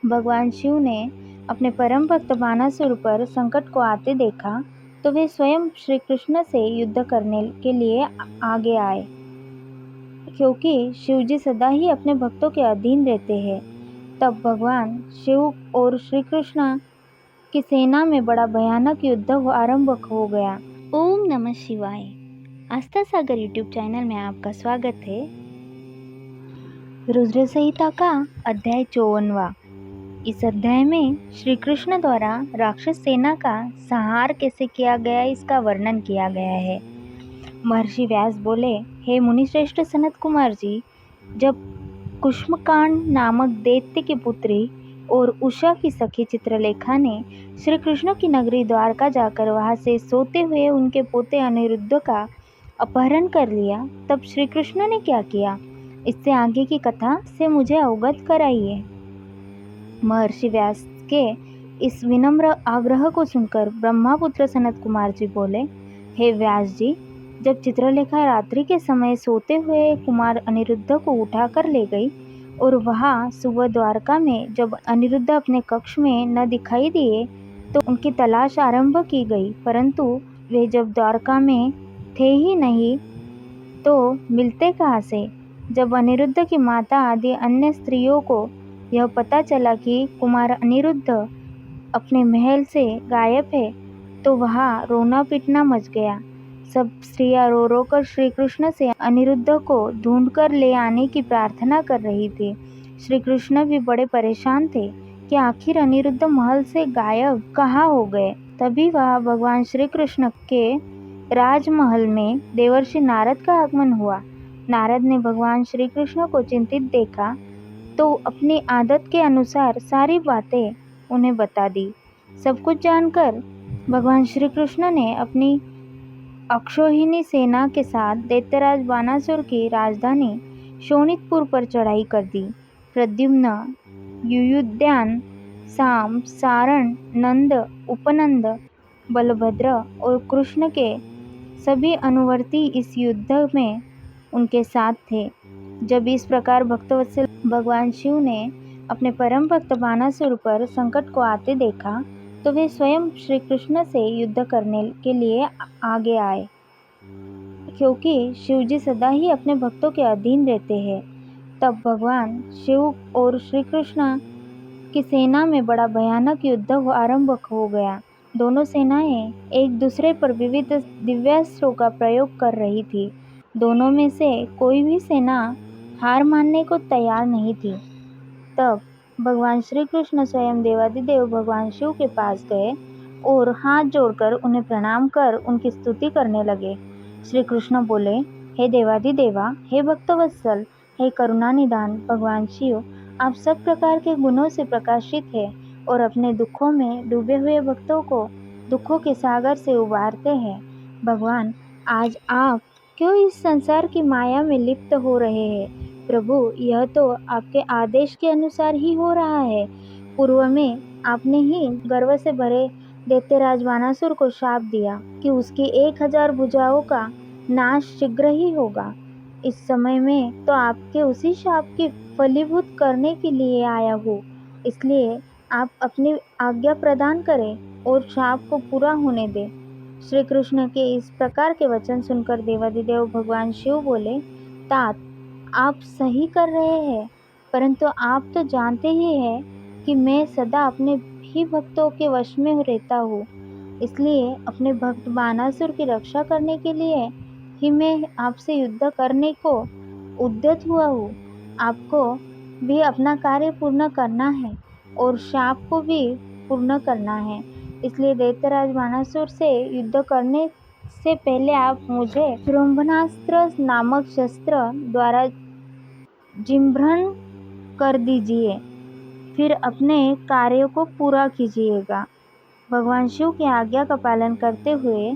भगवान शिव ने अपने परम भक्त बानासुर पर संकट को आते देखा तो वे स्वयं श्री कृष्ण से युद्ध करने के लिए आगे आए। क्योंकि शिव जी सदा ही अपने भक्तों के अधीन रहते हैं, तब भगवान शिव और श्री कृष्ण की सेना में बड़ा भयानक युद्ध आरंभ हो गया। ओम नमः शिवाय। आस्था सागर यूट्यूब चैनल में आपका स्वागत है। रुद्र संहिता का अध्याय 54वां। इस अध्याय में श्री कृष्ण द्वारा राक्षस सेना का संहार कैसे किया गया इसका वर्णन किया गया है। महर्षि व्यास बोले, हे मुनिश्रेष्ठ सनत कुमार जी, जब कुष्मकांड नामक दैत्य की पुत्री और उषा की सखी चित्रलेखा ने श्री कृष्ण की नगरी द्वारका जाकर वहां से सोते हुए उनके पोते अनिरुद्ध का अपहरण कर लिया, तब श्री कृष्ण ने क्या किया, इससे आगे की कथा से मुझे अवगत कराइए। महर्षि व्यास के इस विनम्र आग्रह को सुनकर ब्रह्मापुत्र सनत कुमार जी बोले, हे व्यास जी, जब चित्रलेखा रात्रि के समय सोते हुए कुमार अनिरुद्ध को उठाकर ले गई और वहां सुबह द्वारका में जब अनिरुद्ध अपने कक्ष में न दिखाई दिए तो उनकी तलाश आरंभ की गई, परंतु वे जब द्वारका में थे ही नहीं तो मिलते कहाँ से। जब अनिरुद्ध की माता आदि अन्य स्त्रियों को यह पता चला कि कुमार अनिरुद्ध अपने महल से गायब है तो वहाँ रोना पीटना मच गया। सब स्त्रियां रो रो कर श्री कृष्ण से अनिरुद्ध को ढूंढकर ले आने की प्रार्थना कर रही थी। श्री कृष्ण भी बड़े परेशान थे कि आखिर अनिरुद्ध महल से गायब कहाँ हो गए। तभी वह भगवान श्री कृष्ण के राजमहल में देवर्षि नारद का आगमन हुआ। नारद ने भगवान श्री कृष्ण को चिंतित देखा तो अपनी आदत के अनुसार सारी बातें उन्हें बता दी। सब कुछ जानकर भगवान श्री कृष्ण ने अपनी अक्षौहिणी सेना के साथ दैत्यराज बानासुर की राजधानी शोणितपुर पर चढ़ाई कर दी। प्रद्युम्न, युयुधान, साम, सारण, नंद, उपनंद, बलभद्र और कृष्ण के सभी अनुवर्ती इस युद्ध में उनके साथ थे। जब इस प्रकार भक्तवत्सल भगवान शिव ने अपने परम भक्त बानासुर पर संकट को आते देखा तो वे स्वयं श्री कृष्ण से युद्ध करने के लिए आगे आए। क्योंकि शिव जी सदा ही अपने भक्तों के अधीन रहते हैं, तब भगवान शिव और श्री कृष्ण की सेना में बड़ा भयानक युद्ध आरंभ हो गया। दोनों सेनाएं एक दूसरे पर विविध दिव्यास्त्रों का प्रयोग कर रही थी। दोनों में से कोई भी सेना हार मानने को तैयार नहीं थी। तब भगवान श्री कृष्ण स्वयं देवादिदेव भगवान शिव के पास गए और हाथ जोड़कर उन्हें प्रणाम कर उनकी स्तुति करने लगे। श्री कृष्ण बोले, हे देवादिदेवा, हे भक्तवत्सल, हे करुणानिधान भगवान शिव, आप सब प्रकार के गुणों से प्रकाशित हैं और अपने दुखों में डूबे हुए भक्तों को दुखों के सागर से उबारते हैं। भगवान, आज आप क्यों इस संसार की माया में लिप्त हो रहे हैं? प्रभु, यह तो आपके आदेश के अनुसार ही हो रहा है। पूर्व में आपने ही गर्व से भरे दैत्यराज बानासुर को शाप दिया कि उसकी 1000 भुजाओं का नाश शीघ्र ही होगा। इस समय में तो आपके उसी शाप की फलीभूत करने के लिए आया हूँ, इसलिए आप अपनी आज्ञा प्रदान करें और शाप को पूरा होने दें। श्री कृष्ण के इस प्रकार के वचन सुनकर देवादिदेव भगवान शिव बोले, तात, आप सही कर रहे हैं, परंतु आप तो जानते ही हैं कि मैं सदा अपने ही भक्तों के वश में रहता हूँ, इसलिए अपने भक्त बानासुर की रक्षा करने के लिए ही मैं आपसे युद्ध करने को उद्यत हुआ हूँ। आपको भी अपना कार्य पूर्ण करना है और शाप को भी पूर्ण करना है, इसलिए दैत्यराज बानासुर से युद्ध करने से पहले आप मुझे जृंभनास्त्र नामक शस्त्र द्वारा जिम्भ्रण कर दीजिए, फिर अपने कार्यों को पूरा कीजिएगा। भगवान शिव की आज्ञा का पालन करते हुए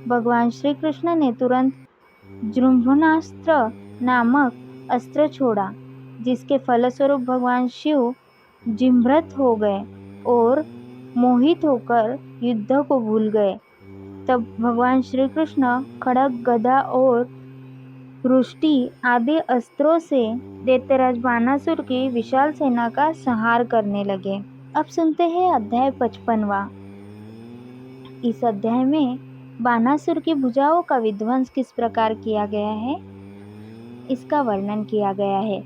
भगवान श्री कृष्ण ने तुरंत जृंभनास्त्र नामक अस्त्र छोड़ा, जिसके फलस्वरूप भगवान शिव जिम्भ्रत हो गए और मोहित होकर युद्ध को भूल गए। तब भगवान श्री कृष्ण खड्ग, गदा और वृष्टि आदि अस्त्रों से दैत्यराज बानासुर की विशाल सेना का संहार करने लगे। अब सुनते हैं अध्याय 55वां। इस अध्याय में बानासुर की भुजाओं का विध्वंस किस प्रकार किया गया है, इसका वर्णन किया गया है।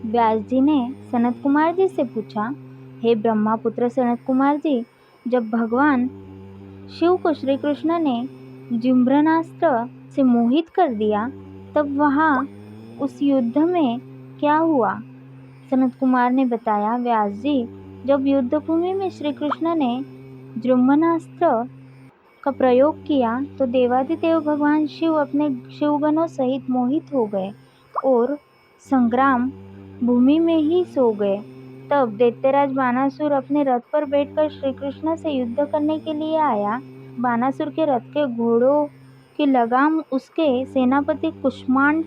व्यास जी ने सनत कुमार जी से पूछा, हे ब्रह्मापुत्र सनत कुमार जी, जब भगवान शिव को श्री कृष्ण ने जिम्रनास्त्र से मोहित कर दिया तब वहाँ उस युद्ध में क्या हुआ? सनत कुमार ने बताया, व्यास जी, जब युद्ध भूमि में श्री कृष्ण ने जिम्रनास्त्र का प्रयोग किया तो देवादिदेव भगवान शिव अपने शिवगणों सहित मोहित हो गए और संग्राम भूमि में ही सो गए। तब दैत्यराज बानासुर अपने रथ पर बैठकर श्री कृष्ण से युद्ध करने के लिए आया। बानासुर के रथ के घोड़ों की लगाम उसके सेनापति कुष्मांड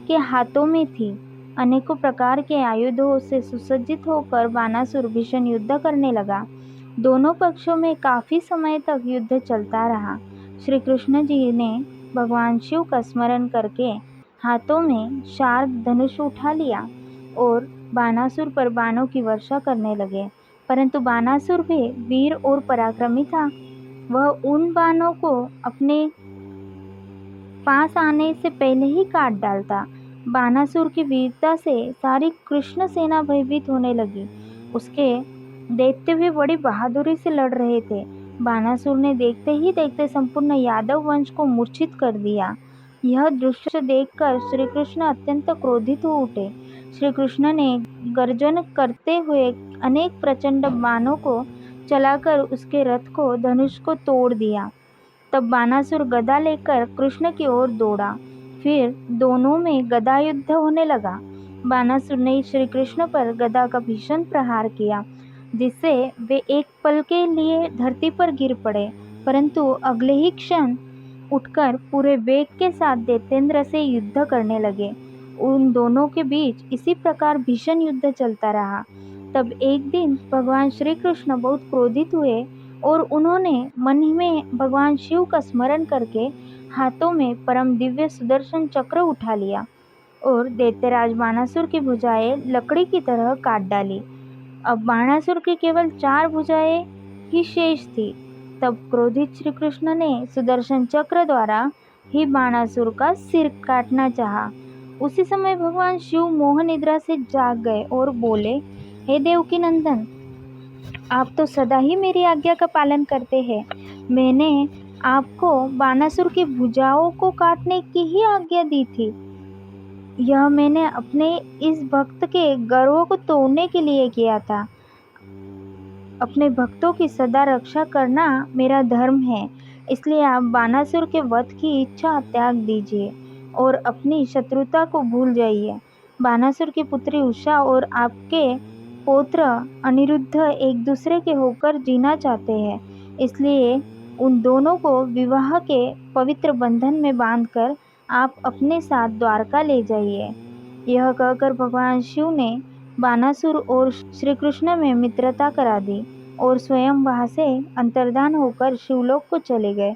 के हाथों में थी। अनेकों प्रकार के आयुधों से सुसज्जित होकर बानासुर भीषण युद्ध करने लगा। दोनों पक्षों में काफी समय तक युद्ध चलता रहा। श्री कृष्ण जी ने भगवान शिव का स्मरण करके हाथों में शार्क धनुष उठा लिया और बानासुर पर बाणों की वर्षा करने लगे। परंतु बानासुर भी वीर और पराक्रमी था। वह उन बाणों को अपने पास आने से पहले ही काट डालता। बानासुर की वीरता से सारी कृष्ण सेना भयभीत होने लगी। उसके दैत्य भी बड़ी बहादुरी से लड़ रहे थे। बानासुर ने देखते ही देखते संपूर्ण यादव वंश को मूर्छित कर दिया। यह दृश्य देखकर श्री कृष्ण अत्यंत क्रोधित हो उठे। श्री कृष्ण ने गर्जन करते हुए अनेक प्रचंड बाणों को चलाकर उसके रथ को धनुष को तोड़ दिया। तब बानासुर गदा लेकर कृष्ण की ओर दौड़ा। फिर दोनों में गदा युद्ध होने लगा। बानासुर ने श्री कृष्ण पर गदा का भीषण प्रहार किया, जिससे वे एक पल के लिए धरती पर गिर पड़े, परंतु अगले ही क्षण उठकर पूरे वेग के साथ दैत्येंद्र से युद्ध करने लगे। उन दोनों के बीच इसी प्रकार भीषण युद्ध चलता रहा। तब एक दिन भगवान श्री कृष्ण बहुत क्रोधित हुए और उन्होंने मन में भगवान शिव का स्मरण करके हाथों में परम दिव्य सुदर्शन चक्र उठा लिया और दैत्यराज बानासुर की भुजाएं लकड़ी की तरह काट डाली। अब बाणासुर की केवल 4 भुजाएं ही शेष थी। तब क्रोधित श्री कृष्ण ने सुदर्शन चक्र द्वारा ही बाणासुर का सिर काटना चाहा। उसी समय भगवान शिव मोह निद्रा से जाग गए और बोले, हे देवकी नंदन, आप तो सदा ही मेरी आज्ञा का पालन करते हैं। मैंने आपको बानासुर की भुजाओं को काटने की ही आज्ञा दी थी। यह मैंने अपने इस भक्त के गर्व को तोड़ने के लिए किया था। अपने भक्तों की सदा रक्षा करना मेरा धर्म है, इसलिए आप बानासुर के वध की इच्छा त्याग दीजिए और अपनी शत्रुता को भूल जाइए। बानासुर की पुत्री उषा और आपके पौत्र अनिरुद्ध एक दूसरे के होकर जीना चाहते हैं, इसलिए उन दोनों को विवाह के पवित्र बंधन में बांधकर आप अपने साथ द्वारका ले जाइए। यह कहकर भगवान शिव ने बानासुर और श्री कृष्ण में मित्रता करा दी और स्वयं वहां से अंतर्धान होकर शिवलोक को चले गए।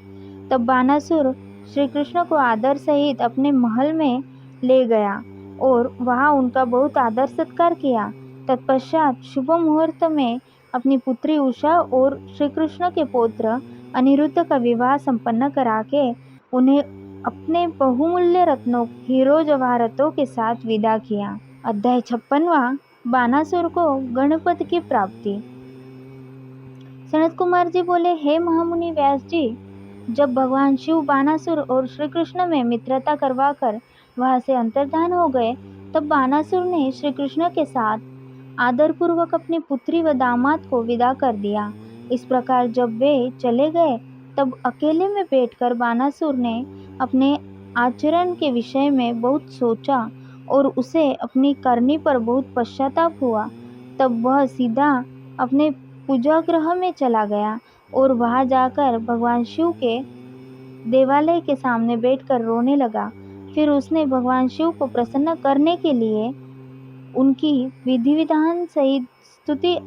तब बानासुर श्री कृष्ण को आदर सहित अपने महल में ले गया और वहां उनका बहुत आदर सत्कार किया। तत्पश्चात शुभ मुहूर्त में अपनी पुत्री उषा और श्री कृष्ण के पौत्र अनिरुद्ध का विवाह संपन्न करा के उन्हें अपने बहुमूल्य रत्नों हीरो जवाहरतों के साथ विदा किया। अध्याय 56वां। बानासुर को गणपत की प्राप्ति। सनत कुमार जी बोले, हे महामुनि व्यास जी, जब भगवान शिव बानासुर और श्री कृष्ण में मित्रता करवाकर वहां से अंतर्धान हो गए, तब बानासुर ने श्री कृष्ण के साथ आदरपूर्वक अपनी पुत्री व दामाद को विदा कर दिया। इस प्रकार जब वे चले गए तब अकेले में बैठकर बानासुर ने अपने आचरण के विषय में बहुत सोचा और उसे अपनी करनी पर बहुत पश्चाताप हुआ। तब वह सीधा अपने पूजागृह में चला गया और वहां जाकर भगवान शिव के देवालय के सामने बैठकर रोने लगा। फिर उसने भगवान शिव को प्रसन्न करने के लिए उनकी विधि विधान सहित स्तुति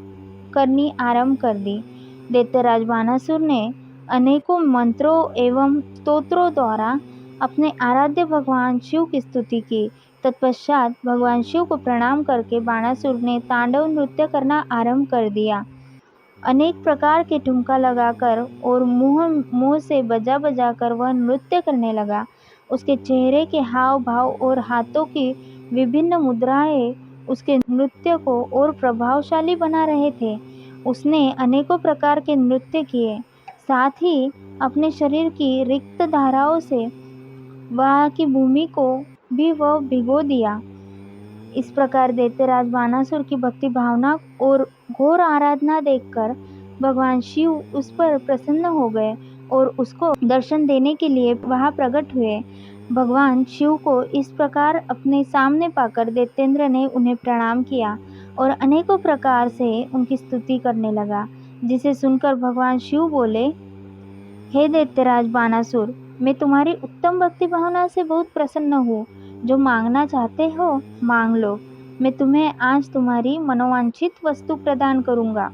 करनी आरंभ कर दी। दैत्यराज बानासुर ने अनेकों मंत्रों एवं स्तोत्रों द्वारा अपने आराध्य भगवान शिव की स्तुति की। तत्पश्चात भगवान शिव को प्रणाम करके बाणासुर ने तांडव नृत्य करना आरंभ कर दिया। अनेक प्रकार के ठुमका लगाकर और मुंह से बजा बजाकर वह नृत्य करने लगा। उसके चेहरे के हाव भाव और हाथों की विभिन्न मुद्राएं उसके नृत्य को और प्रभावशाली बना रहे थे। उसने अनेकों प्रकार के नृत्य किए, साथ ही अपने शरीर की रिक्त धाराओं से वहाँ की भूमि को भी वह भिगो दिया। इस प्रकार दैत्यराज बानासुर की भक्ति भावना और घोर आराधना देखकर भगवान शिव उस पर प्रसन्न हो गए और उसको दर्शन देने के लिए वहां प्रकट हुए। भगवान शिव को इस प्रकार अपने सामने पाकर दैत्येंद्र ने उन्हें प्रणाम किया और अनेकों प्रकार से उनकी स्तुति करने लगा, जिसे सुनकर भगवान शिव बोले, हे दैत्यराज बानासुर, मैं तुम्हारी उत्तम भक्ति भावना से बहुत प्रसन्न हूँ। जो मांगना चाहते हो मांग लो, मैं तुम्हें आज तुम्हारी मनोवांछित वस्तु प्रदान करूंगा।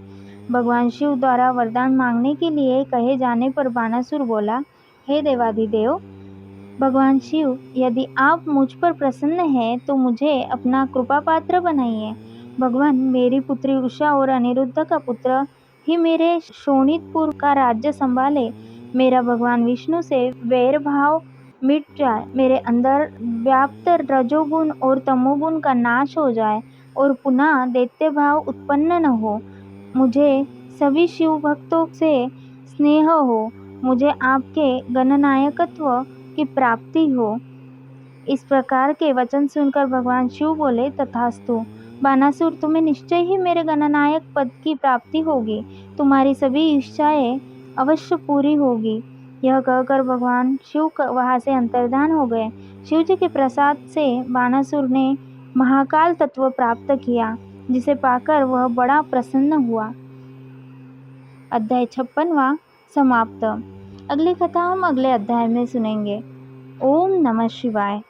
भगवान शिव द्वारा वरदान मांगने के लिए कहे जाने पर बानासुर बोला, हे देवाधिदेव भगवान शिव, यदि आप मुझ पर प्रसन्न हैं तो मुझे अपना कृपा पात्र बनाइए। भगवान, मेरी पुत्री उषा और अनिरुद्ध का पुत्र ही मेरे शोणितपुर का राज्य संभाले। मेरा भगवान विष्णु से वैर भाव मिट जाए, मेरे अंदर व्याप्त रजोगुण और तमोगुण का नाश हो जाए और पुनः दैत्य भाव उत्पन्न न हो। मुझे सभी शिव भक्तों से स्नेह हो, मुझे आपके गणनायकत्व की प्राप्ति हो। इस प्रकार के वचन सुनकर भगवान शिव बोले, तथास्तु बानासुर, तुम्हें निश्चय ही मेरे गणनायक पद की प्राप्ति होगी। तुम्हारी सभी इच्छाएं अवश्य पूरी होगी। यह कहकर भगवान शिव वहां से अंतर्धान हो गए। शिव जी के प्रसाद से बानासुर ने महाकाल तत्व प्राप्त किया, जिसे पाकर वह बड़ा प्रसन्न हुआ। अध्याय 56वां समाप्त। अगली कथा हम अगले अध्याय में सुनेंगे। ओम नमः शिवाय।